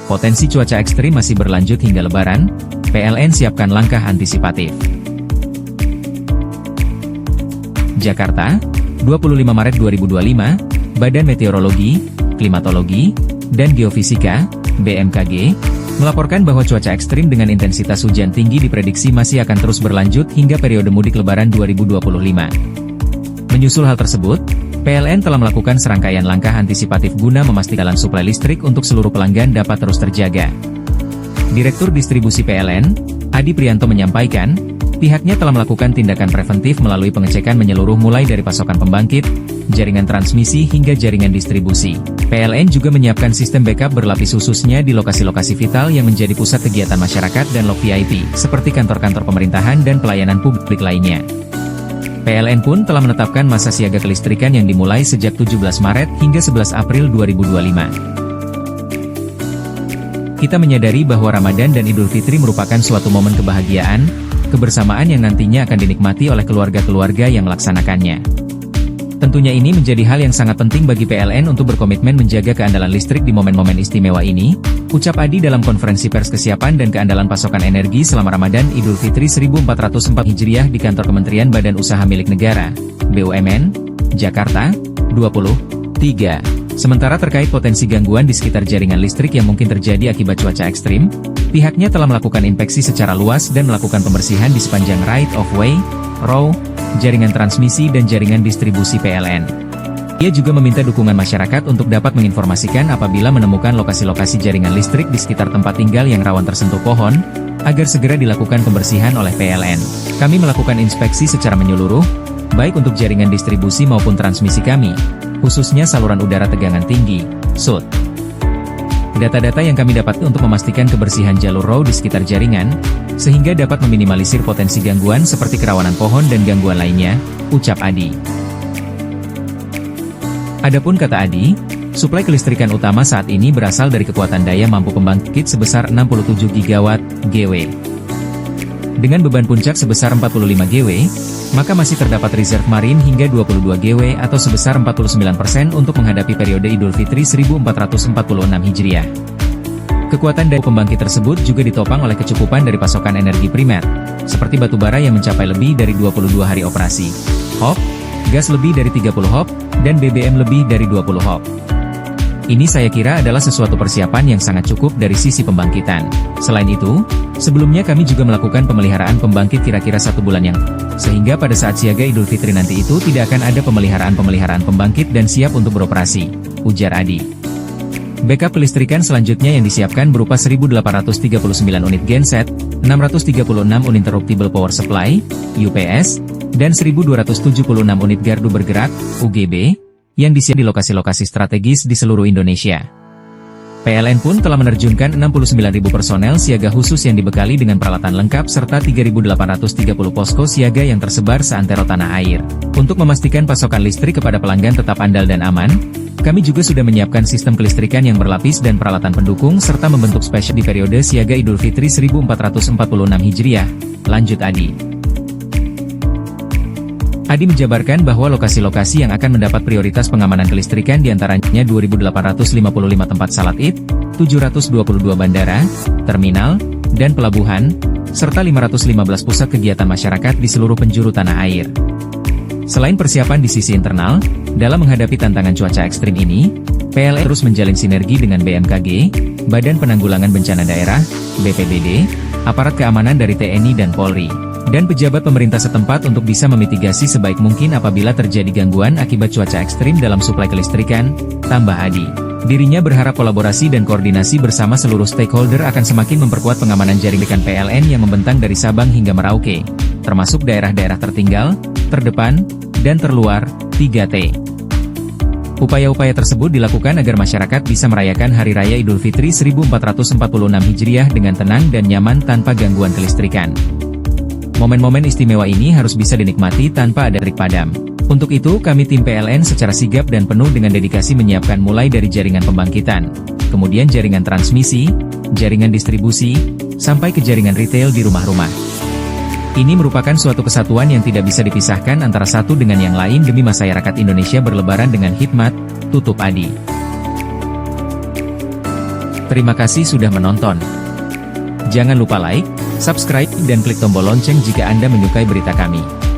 Potensi cuaca ekstrim masih berlanjut hingga Lebaran, PLN siapkan langkah antisipatif. Jakarta, 25 Maret 2025, Badan Meteorologi, Klimatologi, dan Geofisika, BMKG, melaporkan bahwa cuaca ekstrim dengan intensitas hujan tinggi diprediksi masih akan terus berlanjut hingga periode mudik Lebaran 2025. Menyusul hal tersebut, PLN telah melakukan serangkaian langkah antisipatif guna memastikan suplai listrik untuk seluruh pelanggan dapat terus terjaga. Direktur Distribusi PLN, Adi Prianto menyampaikan, pihaknya telah melakukan tindakan preventif melalui pengecekan menyeluruh mulai dari pasokan pembangkit, jaringan transmisi hingga jaringan distribusi. PLN juga menyiapkan sistem backup berlapis khususnya di lokasi-lokasi vital yang menjadi pusat kegiatan masyarakat dan lok VIP, seperti kantor-kantor pemerintahan dan pelayanan publik lainnya. PLN pun telah menetapkan masa siaga kelistrikan yang dimulai sejak 17 Maret hingga 11 April 2025. Kita menyadari bahwa Ramadan dan Idul Fitri merupakan suatu momen kebahagiaan, kebersamaan yang nantinya akan dinikmati oleh keluarga-keluarga yang melaksanakannya. Tentunya ini menjadi hal yang sangat penting bagi PLN untuk berkomitmen menjaga keandalan listrik di momen-momen istimewa ini, ucap Adi dalam konferensi pers kesiapan dan keandalan pasokan energi selama Ramadan Idul Fitri 1404 Hijriah di kantor Kementerian Badan Usaha Milik Negara, BUMN, Jakarta, 23. Sementara terkait potensi gangguan di sekitar jaringan listrik yang mungkin terjadi akibat cuaca ekstrim, pihaknya telah melakukan inspeksi secara luas dan melakukan pembersihan di sepanjang right of way, ROW, jaringan transmisi dan jaringan distribusi PLN. Ia juga meminta dukungan masyarakat untuk dapat menginformasikan apabila menemukan lokasi-lokasi jaringan listrik di sekitar tempat tinggal yang rawan tersentuh pohon, agar segera dilakukan pembersihan oleh PLN. Kami melakukan inspeksi secara menyeluruh, baik untuk jaringan distribusi maupun transmisi kami, khususnya saluran udara tegangan tinggi, SUT. Data-data yang kami dapat untuk memastikan kebersihan jalur ROW di sekitar jaringan, sehingga dapat meminimalisir potensi gangguan seperti kerawanan pohon dan gangguan lainnya, ucap Adi. Adapun kata Adi, suplai kelistrikan utama saat ini berasal dari kekuatan daya mampu pembangkit sebesar 67 GW. Dengan beban puncak sebesar 45 GW, maka masih terdapat reserve marin hingga 22 GW atau sebesar 49% untuk menghadapi periode Idul Fitri 1446 Hijriah. Kekuatan daya pembangkit tersebut juga ditopang oleh kecukupan dari pasokan energi primer, seperti batu bara yang mencapai lebih dari 22 hari operasi, HOP, gas lebih dari 30 HOP, dan BBM lebih dari 20 HOP. Ini saya kira adalah sesuatu persiapan yang sangat cukup dari sisi pembangkitan. Selain itu, sebelumnya kami juga melakukan pemeliharaan pembangkit kira-kira 1 bulan yang, sehingga pada saat siaga Idul Fitri nanti itu tidak akan ada pemeliharaan pembangkit dan siap untuk beroperasi, ujar Adi. Backup kelistrikan selanjutnya yang disiapkan berupa 1.839 unit genset, 636 uninterruptible power supply, UPS, dan 1.276 unit gardu bergerak, UGB, yang disiapkan di lokasi-lokasi strategis di seluruh Indonesia. PLN pun telah menerjunkan 69.000 personel siaga khusus yang dibekali dengan peralatan lengkap serta 3.830 posko siaga yang tersebar seantero tanah air. Untuk memastikan pasokan listrik kepada pelanggan tetap andal dan aman, kami juga sudah menyiapkan sistem kelistrikan yang berlapis dan peralatan pendukung serta membentuk spesial di periode siaga Idul Fitri 1446 Hijriah, lanjut Adi. Adi menjabarkan bahwa lokasi-lokasi yang akan mendapat prioritas pengamanan kelistrikan diantaranya 2.855 tempat salat Id, 722 bandara, terminal, dan pelabuhan, serta 515 pusat kegiatan masyarakat di seluruh penjuru tanah air. Selain persiapan di sisi internal, dalam menghadapi tantangan cuaca ekstrim ini, PLN terus menjalin sinergi dengan BMKG, Badan Penanggulangan Bencana Daerah, BPBD, aparat keamanan dari TNI dan Polri, dan pejabat pemerintah setempat untuk bisa memitigasi sebaik mungkin apabila terjadi gangguan akibat cuaca ekstrim dalam suplai kelistrikan, tambah Adi. Dirinya berharap kolaborasi dan koordinasi bersama seluruh stakeholder akan semakin memperkuat pengamanan jaringan PLN yang membentang dari Sabang hingga Merauke, termasuk daerah-daerah tertinggal, terdepan, dan terluar, 3T. Upaya-upaya tersebut dilakukan agar masyarakat bisa merayakan Hari Raya Idul Fitri 1446 Hijriah dengan tenang dan nyaman tanpa gangguan kelistrikan. Momen-momen istimewa ini harus bisa dinikmati tanpa ada listrik padam. Untuk itu, kami tim PLN secara sigap dan penuh dengan dedikasi menyiapkan mulai dari jaringan pembangkitan, kemudian jaringan transmisi, jaringan distribusi, sampai ke jaringan retail di rumah-rumah. Ini merupakan suatu kesatuan yang tidak bisa dipisahkan antara satu dengan yang lain demi masyarakat Indonesia berlebaran dengan hikmat, tutup Adi. Terima kasih sudah menonton. Jangan lupa like, subscribe, dan klik tombol lonceng jika Anda menyukai berita kami.